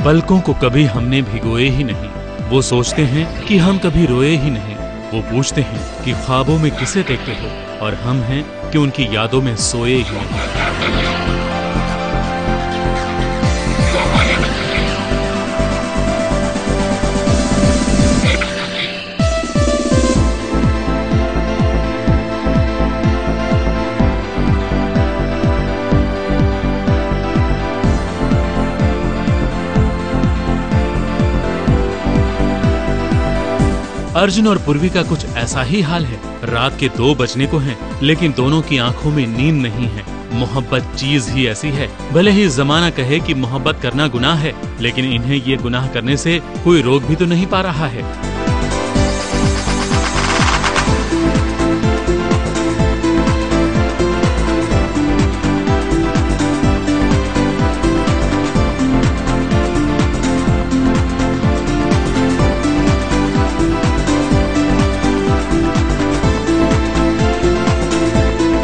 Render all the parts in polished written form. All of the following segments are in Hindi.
पलकों को कभी हमने भिगोए ही नहीं। वो सोचते हैं कि हम कभी रोए ही नहीं। वो पूछते हैं कि ख्वाबों में किसे देखते हो, और हम हैं कि उनकी यादों में सोए ही नहीं। अर्जुन और पूर्वी का कुछ ऐसा ही हाल है। रात के 2 बजने को हैं, लेकिन दोनों की आंखों में नींद नहीं है। मोहब्बत चीज ही ऐसी है, भले ही जमाना कहे कि मोहब्बत करना गुनाह है, लेकिन इन्हें ये गुनाह करने से कोई रोक भी तो नहीं पा रहा है।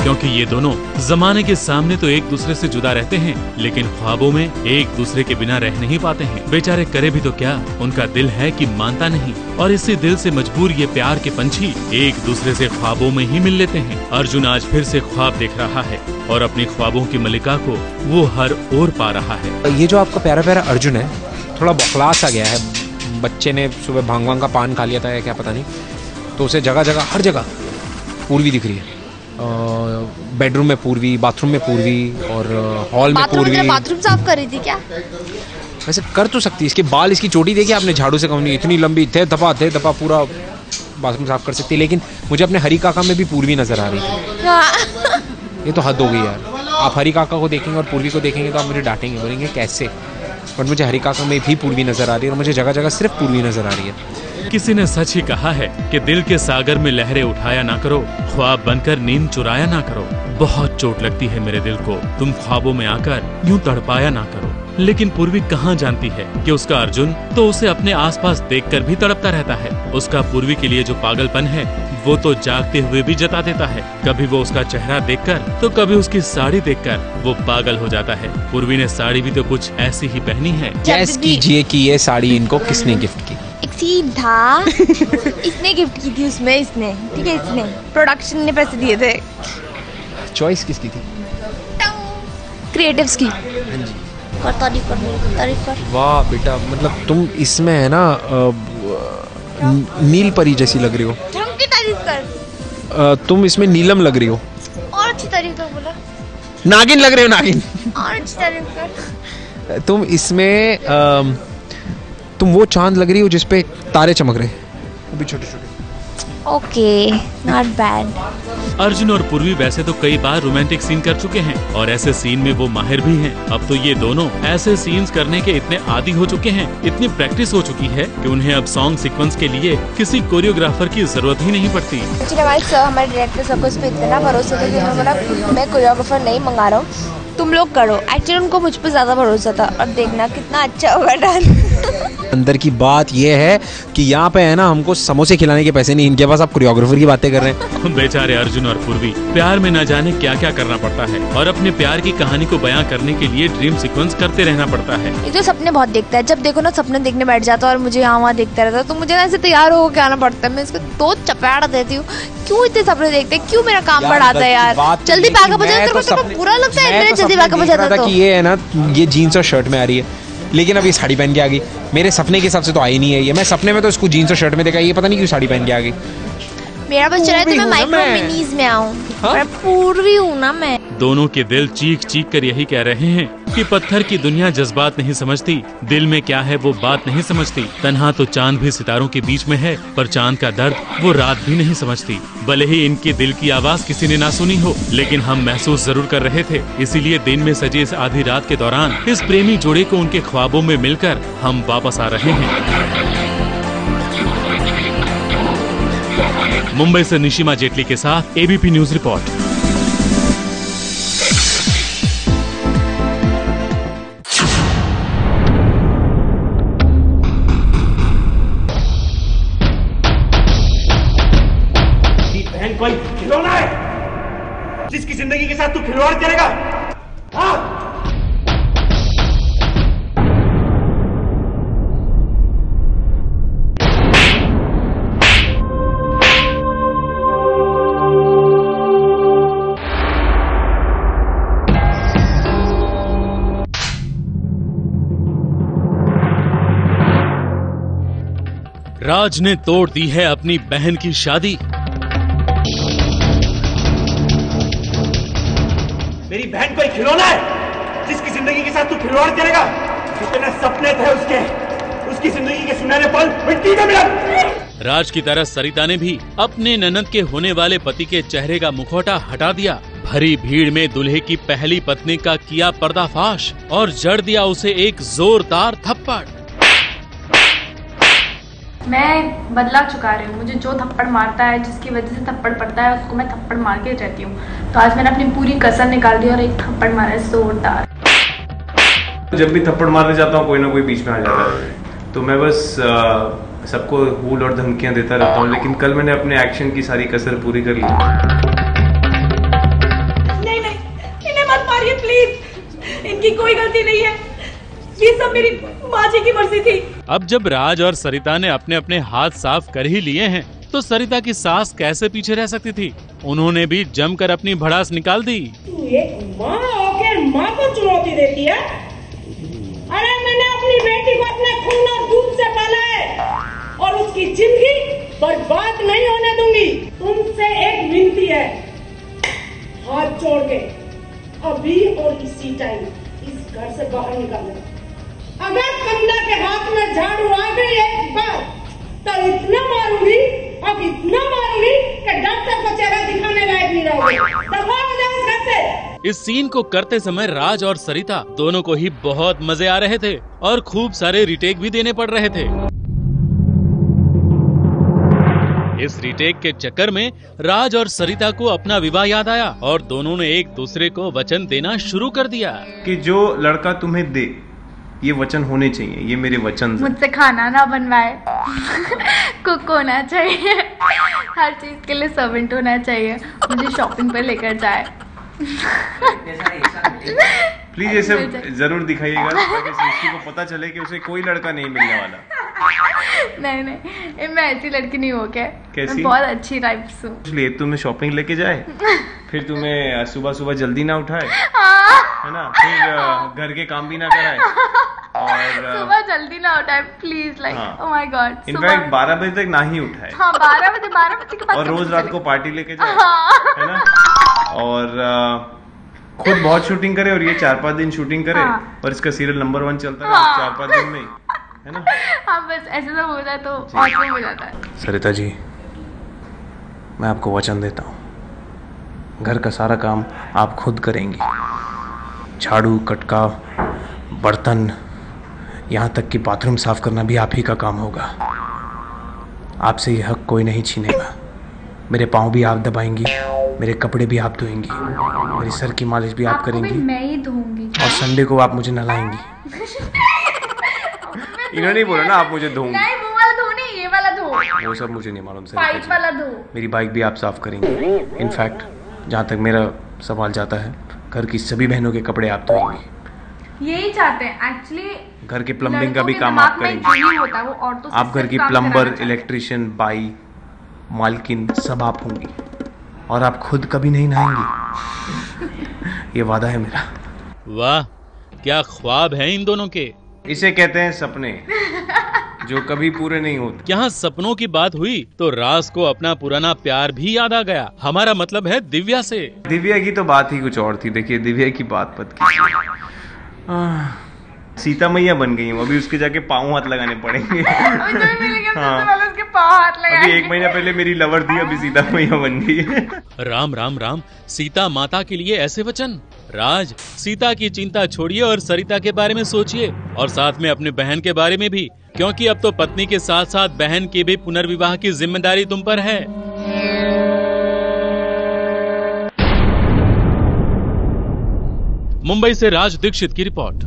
क्योंकि ये दोनों जमाने के सामने तो एक दूसरे से जुदा रहते हैं, लेकिन ख्वाबों में एक दूसरे के बिना रह नहीं पाते हैं। बेचारे करे भी तो क्या, उनका दिल है कि मानता नहीं, और इसी दिल से मजबूर ये प्यार के पंछी एक दूसरे से ख्वाबों में ही मिल लेते हैं। अर्जुन आज फिर से ख्वाब देख रहा है और अपनी ख्वाबों की मलिका को वो हर ओर पा रहा है। ये जो आपका प्यारा प्यारा अर्जुन है, थोड़ा बौखला सा गया है। बच्चे ने सुबह भांग का पान खा लिया था या क्या पता नहीं, तो उसे जगह जगह हर जगह पूर्वी दिख रही है। बेडरूम में पूर्वी, बाथरूम में पूर्वी, और हॉल में पूर्वी। बाथरूम साफ कर रही थी क्या? वैसे कर तो सकती है। इसके बाल, इसकी चोटी देखिए आपने, झाड़ू से कम नहीं, इतनी लंबी, थे दफा पूरा बाथरूम साफ कर सकती है। लेकिन मुझे अपने हरी काका में भी पूर्वी नजर आ रही थी। ये तो हद हो गई यार। आप हरी काका को देखेंगे और पूर्वी को देखेंगे तो आप मुझे डांटेंगे, बोलेंगे कैसे, बट मुझे हरी काका में भी पूर्वी नजर आ रही है, और मुझे जगह जगह सिर्फ पूर्वी नजर आ रही है। किसी ने सच ही कहा है कि दिल के सागर में लहरें उठाया ना करो, ख्वाब बनकर नींद चुराया ना करो। बहुत चोट लगती है मेरे दिल को, तुम ख्वाबों में आकर यूं तड़पाया ना करो। लेकिन पूर्वी कहाँ जानती है कि उसका अर्जुन तो उसे अपने आसपास देखकर भी तड़पता रहता है। उसका पूर्वी के लिए जो पागलपन है वो तो जागते हुए भी जता देता है। कभी वो उसका चेहरा देखकर तो कभी उसकी साड़ी देखकर वो पागल हो जाता है। पूर्वी ने साड़ी भी तो कुछ ऐसी ही पहनी है। गैस कीजिए कि ये साड़ी इनको किसने गिफ्ट की? एक सीन था, इसने गिफ्ट की थी उसमें, इसने, ठीक है, इसने, प्रोडक्शन ने पैसे दिए थे। चॉइस किसकी थी? क्रिएटिव्स की। हाँ जी। तारीफ कर। वाह बेटा, मतलब तुम इसमें है ना नील परी जैसी लग रही हो। ढंग की तारीफ कर। तुम इसमें नीलम लग रही हो। और अच्छी तारीफ कर। बोला नागिन लग रही हो, नागिन। और अच्छी तारीफ कर। तुम इसमें तुम वो चांद लग रही हो जिसपे तारे चमक रहे अभी छोटे छोटे। Okay, not bad. अर्जुन और पूर्वी वैसे तो कई बार रोमांटिक सीन कर चुके हैं और ऐसे सीन में वो माहिर भी हैं। अब तो ये दोनों ऐसे सीन्स करने के इतने आदी हो चुके हैं, इतनी प्रैक्टिस हो चुकी है कि उन्हें अब सॉन्ग सीक्वेंस के लिए किसी कोरियोग्राफर की जरूरत ही नहीं पड़ती। हमारे डायरेक्टर सब इस पे इतना भरोसा था कि उन्होंने बोला मैं कोरियोग्राफर नहीं मंगा रहा हूँ, तुम लोग करो। एक्चुअली उनको मुझ पे ज्यादा भरोसा था, और देखना कितना अच्छा होगा डांस। अंदर की बात ये है कि यहाँ पे है ना, हमको समोसे खिलाने के पैसे नहीं, इनके पास आप कोरियोग्राफर की बातें कर रहे हैं। बेचारे अर्जुन और पूर्वी प्यार में न जाने क्या क्या करना पड़ता है, और अपने प्यार की कहानी को बयां करने के लिए ड्रीम सीक्वेंस करते रहना पड़ता है। ये तो सपने बहुत देखता है, जब देखो ना सपने देखने बैठ जाता है और मुझे यहाँ वहाँ देखता रहता है, तो मुझे ऐसे तैयार होकर आना पड़ता है। मैं इसको 2 चपेड़ा देती हूँ, क्यों इतने सपने देखते हैं, क्यों मेरा काम बढ़ाता है यार। जल्दी पैकअप हो जाए, तेरे को बुरा लगता है जल्दी पैकअप हो जाता है। ये है ना, ये जीन्स और शर्ट में आ रही है, लेकिन अब ये साड़ी पहन के आ गई। मेरे सपने के हिसाब से तो आई नहीं है ये। मैं सपने में तो इसको जीन्स और शर्ट में देखा, ये पता नहीं क्यों साड़ी पहन के आ गई। मेरा बस चला है तो मैं माइक्रो मिनीज में आऊं। मैं पूर्वी हूं ना मैं। दोनों के दिल चीख चीख कर यही कह रहे हैं कि पत्थर की दुनिया जज्बात नहीं समझती, दिल में क्या है वो बात नहीं समझती। तन्हा तो चांद भी सितारों के बीच में है, पर चांद का दर्द वो रात भी नहीं समझती। भले ही इनके दिल की आवाज किसी ने ना सुनी हो, लेकिन हम महसूस जरूर कर रहे थे। इसीलिए दिन में सजी इस आधी रात के दौरान इस प्रेमी जोड़े को उनके ख्वाबों में मिलकर हम वापस आ रहे हैं। मुंबई से निशिमा जेटली के साथ एबीपी न्यूज रिपोर्ट। बहन कोई खिलौना है जिसकी जिंदगी के साथ तू खिलवाड़ करेगा? हाँ? राज ने तोड़ दी है अपनी बहन की शादी। मेरी बहन कोई खिलौना है जिसकी जिंदगी के साथ तू खिलवाड़ करेगा। जितने सपने थे उसकी जिंदगी के सुनहरे पल मिट्टी में मिला। राज की तरह सरिता ने भी अपने ननद के होने वाले पति के चेहरे का मुखौटा हटा दिया। भरी भीड़ में दूल्हे की पहली पत्नी का किया पर्दाफाश और जड़ दिया उसे एक जोरदार थप्पड़। मैं बदला चुका रही हूँ। मुझे जो थप्पड़ मारता है, जिसकी वजह से थप्पड़ पड़ता है, उसको मैं थप्पड़ मार के रहती हूँ। तो आज मैंने अपनी पूरी कसर निकाल दी और एक थप्पड़ मारा है जोरदार। जब भी थप्पड़ मारने जाता हूँ कोई ना कोई बीच में आ जाता है, तो मैं बस सबको हूल और धमकियां देता रहता हूँ। लेकिन कल मैंने अपने एक्शन की सारी कसर पूरी कर ली। नहीं नहीं, इन्हें मत मारिए प्लीज, इनकी कोई गलती नहीं है, ये सब मेरी माँ जी की मर्जी थी। अब जब राज और सरिता ने अपने अपने हाथ साफ कर ही लिए हैं, तो सरिता की सास कैसे पीछे रह सकती थी। उन्होंने भी जमकर अपनी भड़ास निकाल दी। तू एक माँ होकर माँ को चुनौती देती है? अरे मैंने अपनी बेटी को अपने खून और दूध से पाला है और उसकी जिंदगी बर्बाद नहीं होने दूंगी। तुमसे एक विनती है, हाथ जोड़ के अभी और इसी टाइम इस घर से बाहर निकालो। अगर कमला के हाथ में झाड़ू आ गई एक बार तो इतना मारूंगी, अब इतना मारूंगी कि डॉक्टर को चेहरा दिखाने लायक नहीं रहोगे। दफा हो जाओ घर से। इस सीन को करते समय राज और सरिता दोनों को ही बहुत मजे आ रहे थे और खूब सारे रिटेक भी देने पड़ रहे थे। इस रिटेक के चक्कर में राज और सरिता को अपना विवाह याद आया और दोनों ने एक दूसरे को वचन देना शुरू कर दिया कि जो लड़का तुम्हें दे ये वचन होने चाहिए, ये मेरे वचन। मुझसे खाना ना बनवाए, कुक होना चाहिए, हर चीज के लिए सर्वेंट होना चाहिए, मुझे शॉपिंग पर लेकर जाए। प्लीज ये सब जरूर दिखाइएगा ताकि सृष्टि को पता चले कि उसे कोई लड़का नहीं मिलने वाला। नहीं नहीं, मैं ऐसी लड़की नहीं हो क्या? कैसी? मैं बहुत अच्छी टाइप से हूँ। इसलिए तुम्हें शॉपिंग लेके जाए, फिर तुम्हें सुबह सुबह जल्दी ना उठाए, है ना, फिर घर के काम भी ना कराए और सुबह जल्दी ना उठाए please, like oh my God. In fact 12 बजे तक ना ही उठाए। हाँ 12 बजे के बाद। और रोज रात को पार्टी लेके जाए, है ना, और खुद बहुत शूटिंग करे और ये 4-5 दिन शूटिंग करे और इसका सीरियल नंबर 1 चलता है 4-5 दिन में, है ना। हाँ बस ऐसे सब हो जाए तो ऑसम हो जाता है। सरिता जी, मैं आपको वचन देता हूँ, घर का सारा काम आप खुद करेंगी। झाड़ू, कटका, बर्तन, यहाँ तक कि बाथरूम साफ करना भी आप ही का काम होगा। आपसे ये हक कोई नहीं छीनेगा। मेरे पाँव भी आप दबाएंगी, मेरे कपड़े भी आप धोएंगी, मेरी सर की मालिश भी आप करेंगी, मैं ही धोऊंगी, और संडे को आप मुझे नहलाएंगी। इन्होंने बोला ना आप मुझे धोऊंगी। नहीं वो वाला धो नहीं, ये वाला धो। वो सब मुझे नहीं मालूम। पाइप वाला धो। मेरी बाइक भी आप साफ करेंगी। इनफैक्ट जहाँ तक मेरा सवाल जाता है, घर की सभी बहनों के कपड़े आप धोएंगी। यही चाहते हैं एक्चुअली। घर के प्लम्बिंग का भी काम आप करेंगी। होता वो औरतों से आप घर की प्लम्बर, इलेक्ट्रिशियन, बाई, मालकिन सब आप होंगी और आप खुद कभी नहीं नहाएंगी। ये वादा है मेरा। वाह, क्या ख्वाब है इन दोनों के। इसे कहते हैं सपने, जो कभी पूरे नहीं होते। यहाँ सपनों की बात हुई तो राज को अपना पुराना प्यार भी याद आ गया। हमारा मतलब है दिव्या से। दिव्या की तो बात ही कुछ और थी। देखिए दिव्या की बात मत कीजिए। सीता मैया बन गई हूँ, अभी उसके जाके पाँव हाथ लगाने पड़ेंगे। हाँ, अभी 1 महीना पहले मेरी लवर थी, अभी सीता मैया बन गई है। राम राम राम, सीता माता के लिए ऐसे वचन। राज, सीता की चिंता छोड़िए और सरिता के बारे में सोचिए और साथ में अपने बहन के बारे में भी, क्योंकि अब तो पत्नी के साथ साथ बहन के भी पुनर्विवाह की जिम्मेदारी तुम पर है। मुंबई से राज दीक्षित की रिपोर्ट।